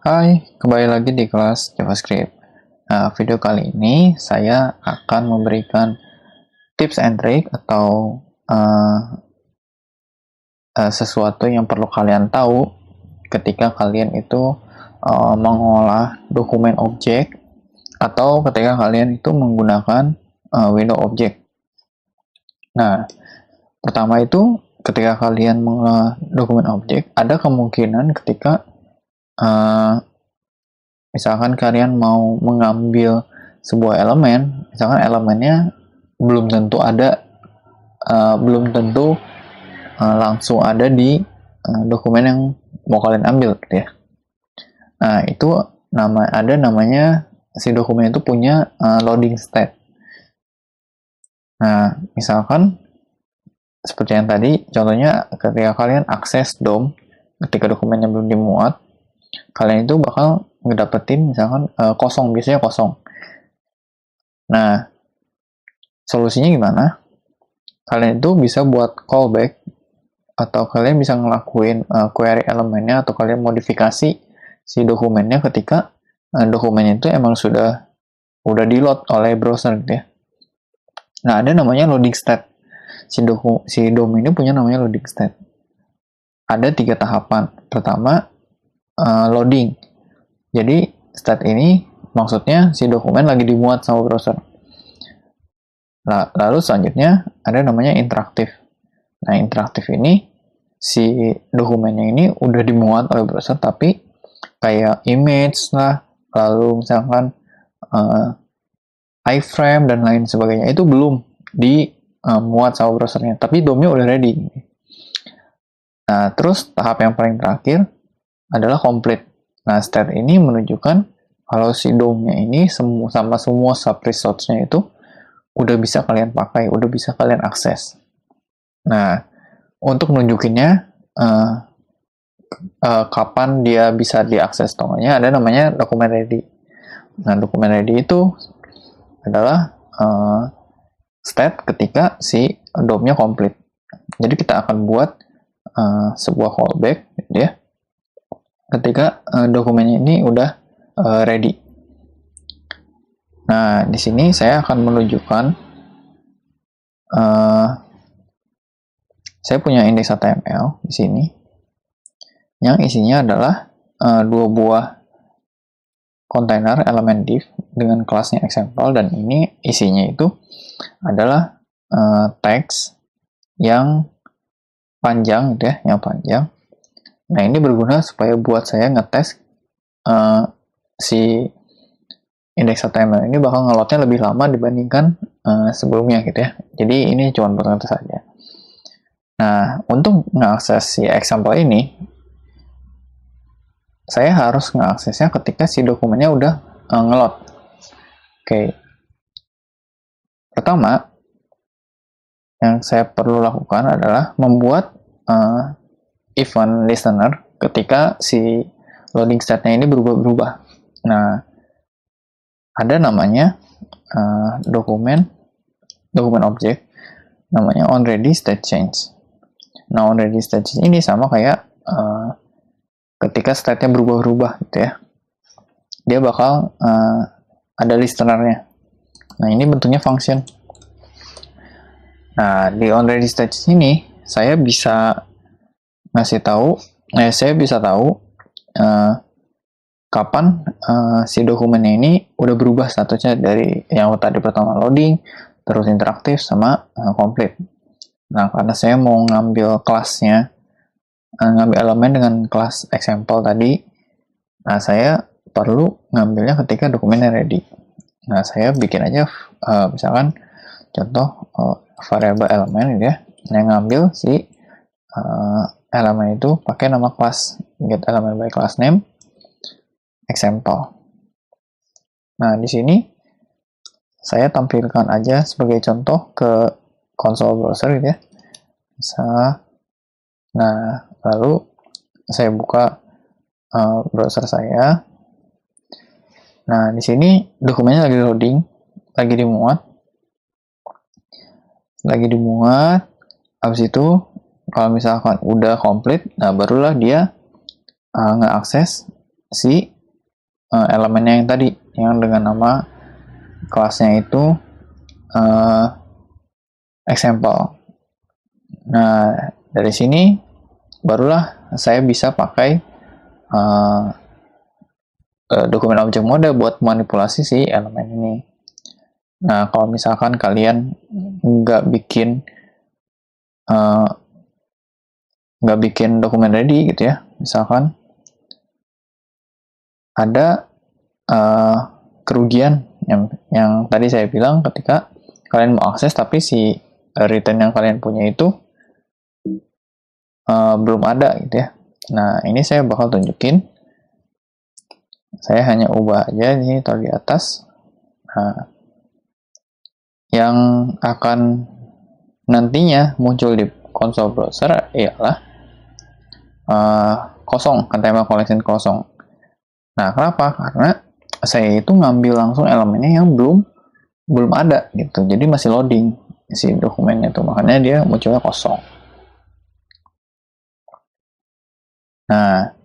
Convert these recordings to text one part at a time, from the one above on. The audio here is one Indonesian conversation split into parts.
Hai, kembali lagi di kelas JavaScript. Nah, video kali ini saya akan memberikan tips and trick atau sesuatu yang perlu kalian tahu ketika kalian itu mengolah dokumen objek atau ketika kalian itu menggunakan window object. Nah, pertama itu ketika kalian mengolah dokumen objek, ada kemungkinan ketika misalkan kalian mau mengambil sebuah elemen, misalkan elemennya belum tentu ada, belum tentu langsung ada di dokumen yang mau kalian ambil, gitu ya. Nah, itu namanya si dokumen itu punya loading state. Nah, misalkan seperti yang tadi, contohnya ketika kalian akses DOM, ketika dokumennya belum dimuat, kalian itu bakal ngedapetin misalkan kosong, biasanya kosong. Nah, solusinya gimana? Kalian itu bisa buat callback atau kalian bisa ngelakuin query elemennya atau kalian modifikasi si dokumennya ketika dokumennya itu emang udah di load oleh browser gitu ya. Nah, ada namanya loading state. Si DOM ini punya namanya loading state. Ada 3 tahapan. Pertama, loading. Jadi state ini maksudnya si dokumen lagi dimuat sama browser. Nah, lalu selanjutnya ada namanya interaktif. Nah, interaktif ini si dokumennya ini udah dimuat oleh browser tapi kayak image lah, lalu misalkan iframe dan lain sebagainya itu belum dimuat sama browsernya, tapi DOM-nya udah ready. Nah, terus tahap yang paling terakhir adalah complete. Nah, state ini menunjukkan kalau si DOM-nya ini sama semua sub-resource-nya itu udah bisa kalian pakai, udah bisa kalian akses. Nah, untuk nunjukinnya kapan dia bisa diakses tokonya, ada namanya dokumen ready. Nah, dokumen ready itu adalah state ketika si DOM-nya complete. Jadi kita akan buat sebuah callback gitu ya, ketika dokumennya ini udah ready. Nah, di sini saya akan menunjukkan saya punya index HTML di sini yang isinya adalah 2 buah kontainer elemen div dengan kelasnya example, dan ini isinya itu adalah teks yang panjang gitu ya, yang panjang. Nah, ini berguna supaya buat saya ngetes si index HTML ini bakal ngelotnya lebih lama dibandingkan sebelumnya gitu ya. Jadi ini cuma buat ngetes saja. Nah, untuk mengakses si example ini, saya harus mengaksesnya ketika si dokumennya udah ngelot. Oke. Pertama, yang saya perlu lakukan adalah membuat event listener ketika si loading state-nya ini berubah-ubah. Nah, ada namanya dokumen objek, namanya onReady state change. Nah, onReady state change ini sama kayak ketika state-nya berubah-ubah gitu ya. Dia bakal ada listener-nya. Nah, ini bentuknya function. Nah, di onReady state change ini saya bisa tahu kapan si dokumennya ini udah berubah statusnya dari yang tadi pertama loading, terus interaktif sama complete. Nah, karena saya mau ngambil kelasnya, ngambil elemen dengan kelas example tadi, nah saya perlu ngambilnya ketika dokumennya ready. Nah, saya bikin aja misalkan contoh variable elemen ya, yang ngambil si elemen itu pakai nama kelas, get element by class name example. Nah, di sini saya tampilkan aja sebagai contoh ke console browser gitu ya. Nah, lalu saya buka browser saya. Nah, di sini dokumennya lagi loading, lagi dimuat. Habis itu kalau misalkan udah komplit, nah barulah dia ngeakses si elemennya yang tadi, yang dengan nama kelasnya itu example. Nah, dari sini barulah saya bisa pakai dokumen objek model buat manipulasi si elemen ini. Nah, kalau misalkan kalian nggak bikin dokumen ready gitu ya, misalkan ada kerugian yang tadi saya bilang ketika kalian mau akses tapi si return yang kalian punya itu belum ada gitu ya. Nah, ini saya bakal tunjukin. Saya hanya ubah aja ini taruh di atas. Nah, yang akan nantinya muncul di konsol browser ialah kosong, HTML collection kosong. Nah, kenapa? Karena saya itu ngambil langsung elemennya yang belum ada gitu. Jadi masih loading si dokumennya itu, makanya dia munculnya kosong. Nah,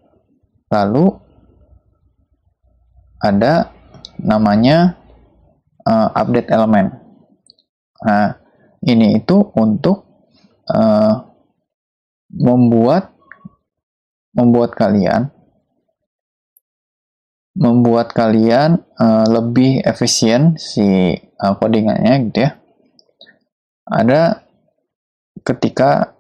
lalu ada namanya update elemen. Nah, ini itu untuk membuat kalian lebih efisien si codingannya gitu ya. Ada ketika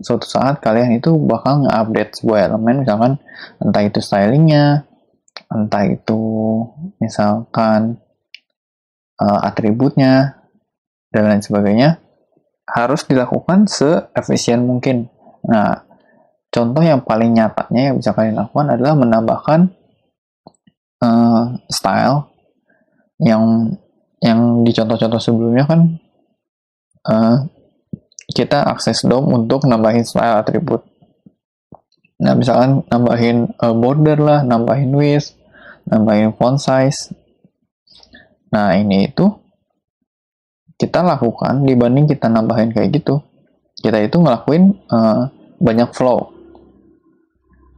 suatu saat kalian itu bakal nge-update sebuah elemen, misalkan entah itu stylingnya, entah itu misalkan atributnya, dan lain sebagainya, harus dilakukan se-efisien mungkin. Nah, contoh yang paling nyatanya yang bisa kalian lakukan adalah menambahkan style yang di contoh-contoh sebelumnya kan kita akses DOM untuk nambahin style atribut. Nah, misalkan nambahin border lah, nambahin width, nambahin font size. Nah, ini itu kita lakukan dibanding kita nambahin kayak gitu. Kita itu ngelakuin banyak flow.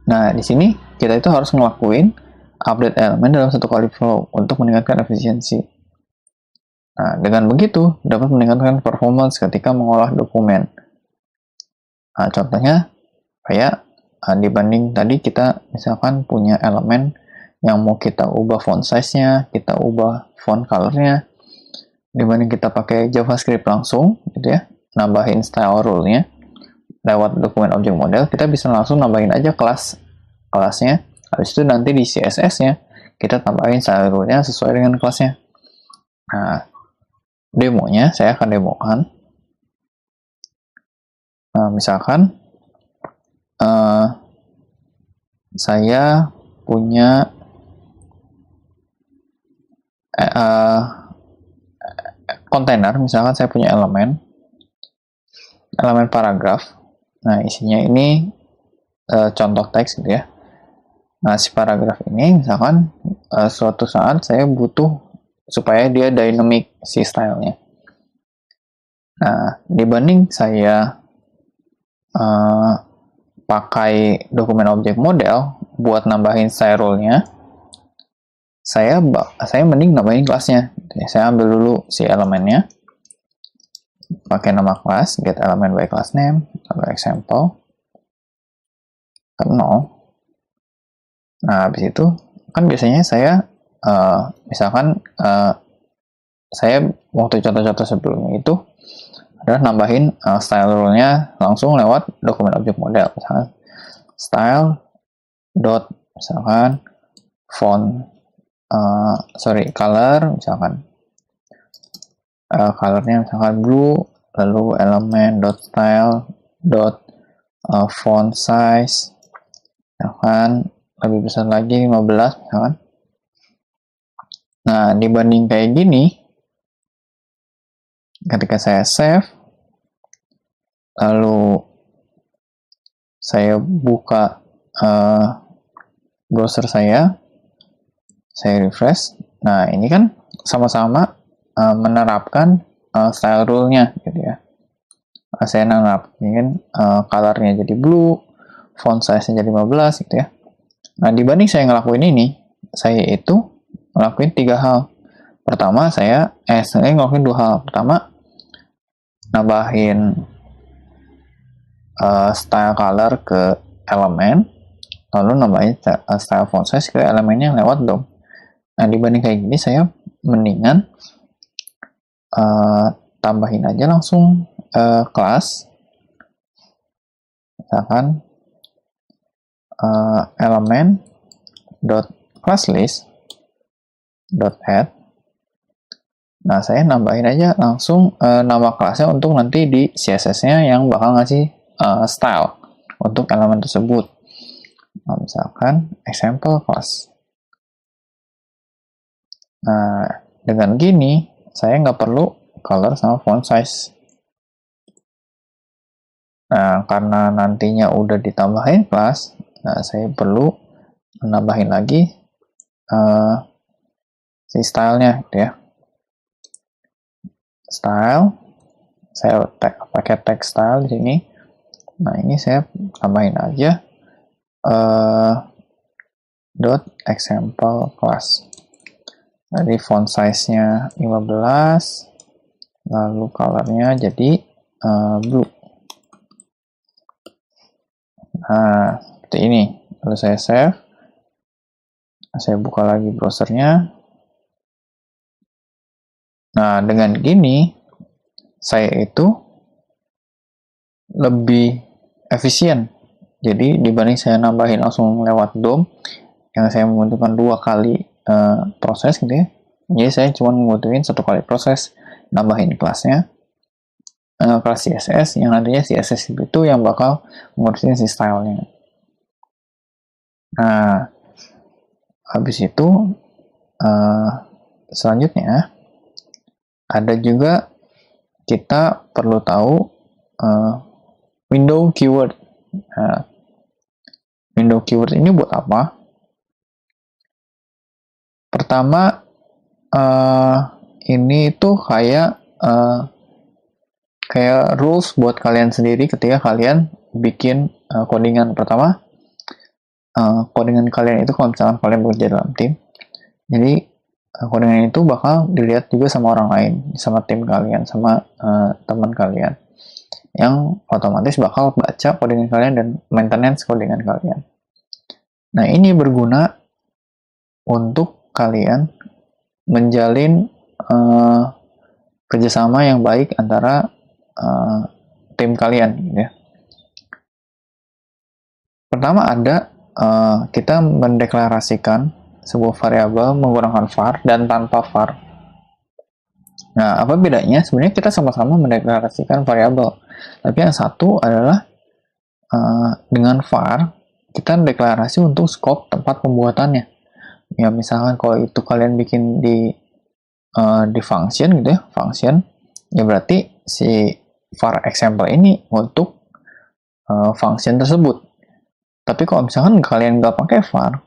Nah, di sini kita itu harus ngelakuin update elemen dalam satu kali flow untuk meningkatkan efisiensi. Nah, dengan begitu dapat meningkatkan performance ketika mengolah dokumen. Nah, contohnya kayak dibanding tadi kita misalkan punya elemen yang mau kita ubah font size-nya, kita ubah font color-nya, dibanding kita pakai JavaScript langsung gitu ya, nambahin style rule-nya lewat dokumen objek model, kita bisa langsung nambahin aja kelasnya. Habis itu nanti di CSS-nya kita tambahin style rule-nya sesuai dengan kelasnya. Nah, demonya saya akan demokan. Nah, misalkan saya punya kontainer, misalkan saya punya elemen paragraf. Nah, isinya ini contoh teks gitu ya. Nah, si paragraf ini misalkan suatu saat saya butuh supaya dia dynamic si stylenya. Nah, dibanding saya pakai dokumen objek model buat nambahin style rule-nya, saya mending nambahin kelasnya. Saya ambil dulu si elemennya, pakai nama kelas, get element by class name, atau example, kan 0. Nah, habis itu, kan biasanya saya, misalkan, saya waktu contoh-contoh sebelumnya itu, adalah nambahin style rule-nya langsung lewat dokumen objek model. Misalkan, style dot, misalkan, font, color, misalkan, colornya misalkan blue, lalu elemen dot style dot font size, misalkan lebih besar lagi 15 misalkan. Nah, dibanding kayak gini, ketika saya save, lalu saya buka browser saya refresh. Nah, ini kan sama-sama menerapkan style rule-nya gitu ya. Saya menerapkan color-nya jadi blue, font size-nya jadi 15 gitu ya. Nah, dibanding saya ngelakuin ini, saya itu ngelakuin 3 hal. Pertama, saya ngelakuin 2 hal. Pertama, nambahin style color ke elemen, lalu nambahin style font size ke elemennya lewat DOM. Nah, dibanding kayak gini, saya mendingan tambahin aja langsung kelas, misalkan elemen dot class list dot add. Nah, saya nambahin aja langsung nama kelasnya untuk nanti di CSS-nya yang bakal ngasih style untuk elemen tersebut. Nah, misalkan example class. Nah, dengan gini saya nggak perlu color sama font size. Nah, karena nantinya udah ditambahin kelas, nah saya perlu menambahin lagi si stylenya, gitu ya. Style, saya pakai text style di sini. Nah, ini saya tambahin aja dot example class. Jadi font size-nya 15, lalu color-nya jadi blue. Nah, seperti ini. Lalu saya save. Saya buka lagi browsernya. Nah, dengan gini, saya itu lebih efisien. Jadi, dibanding saya nambahin langsung lewat DOM, yang saya membutuhkan 2 kali proses gitu ya. Jadi, saya cuma membutuhkan 1 kali proses nambahin kelasnya. Kelas CSS, yang nantinya CSS itu yang bakal ngurusin si stylenya. Nah, habis itu selanjutnya ada juga kita perlu tahu window keyword. Nah, window keyword ini buat apa? Pertama, ini tuh kayak rules buat kalian sendiri ketika kalian bikin codingan. Pertama, codingan kalian itu kalau misalkan kalian bekerja dalam tim, jadi codingan itu bakal dilihat juga sama orang lain, sama tim kalian, sama teman kalian, yang otomatis bakal baca codingan kalian dan maintenance codingan kalian. Nah, ini berguna untuk kalian menjalin kerjasama yang baik antara tim kalian, gitu ya. Pertama ada kita mendeklarasikan sebuah variabel menggunakan var dan tanpa var. Nah, apa bedanya? Sebenarnya kita sama-sama mendeklarasikan variabel, tapi yang satu adalah dengan var kita deklarasi untuk scope tempat pembuatannya. Ya, misalkan kalau itu kalian bikin di function gitu ya, function, ya berarti si var example ini untuk function tersebut. Tapi kalau misalkan kalian nggak pakai var,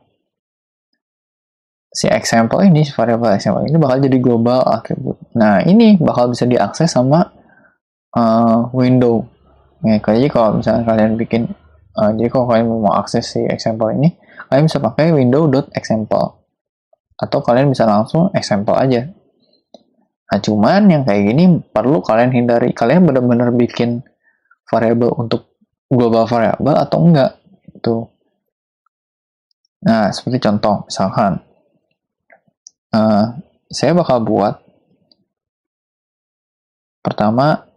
si example ini, si variable example ini bakal jadi global attribute. Nah, ini bakal bisa diakses sama window. Ya, jadi kalau misalkan kalian bikin, jadi kalau kalian mau akses si example ini, kalian bisa pakai window.example. Atau kalian bisa langsung example aja. Nah, cuman yang kayak gini perlu kalian hindari. Kalian benar-benar bikin variable untuk global variable atau enggak. Itu. Nah, seperti contoh, misalkan saya bakal buat pertama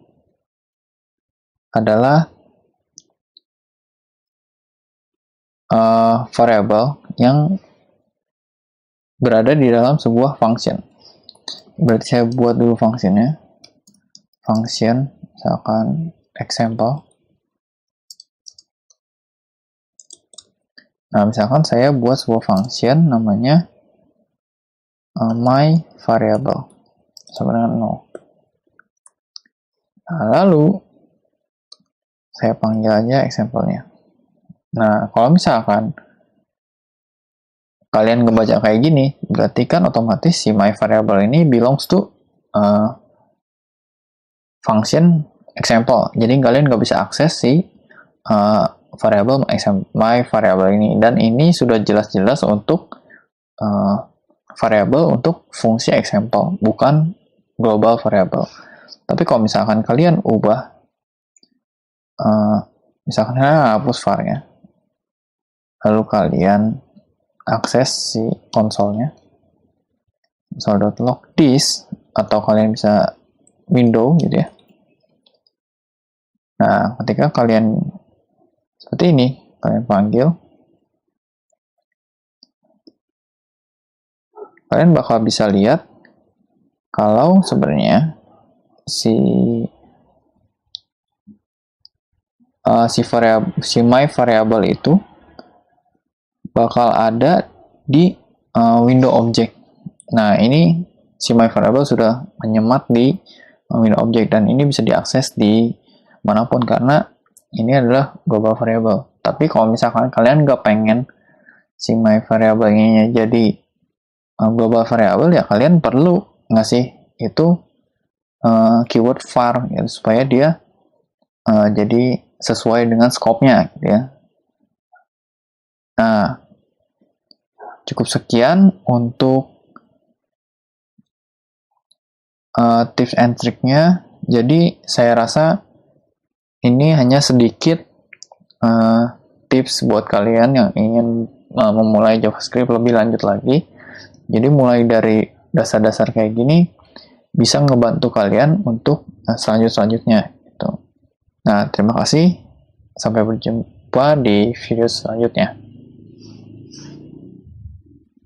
adalah variable yang berada di dalam sebuah function. Berarti saya buat dulu functionnya. Function, misalkan example. Nah, misalkan saya buat sebuah function namanya my variable sama dengan 0. Nah, lalu saya panggil aja example-nya. Nah, kalau misalkan kalian ngebaca kayak gini, berarti kan otomatis si my variable ini belongs to function example. Jadi kalian nggak bisa akses si variabel my variabel ini, dan ini sudah jelas-jelas untuk variabel untuk fungsi example, bukan global variable. Tapi kalau misalkan kalian ubah, misalkan kalian hapus var-nya, lalu kalian akses si konsolnya, console.log this, atau kalian bisa window gitu ya. Nah, ketika kalian seperti ini, kalian panggil, kalian bakal bisa lihat kalau sebenarnya si my variable itu bakal ada di window object. Nah, ini si my variable sudah menyemat di window object, dan ini bisa diakses di manapun karena ini adalah global variable. Tapi kalau misalkan kalian nggak pengen si my variable ini jadi global variable, ya kalian perlu ngasih itu keyword var gitu, supaya dia jadi sesuai dengan scope-nya gitu ya. Nah, cukup sekian untuk tips and trick-nya. Jadi saya rasa ini hanya sedikit tips buat kalian yang ingin memulai JavaScript lebih lanjut lagi. Jadi mulai dari dasar-dasar kayak gini bisa ngebantu kalian untuk selanjutnya gitu. Nah, terima kasih. Sampai berjumpa di video selanjutnya.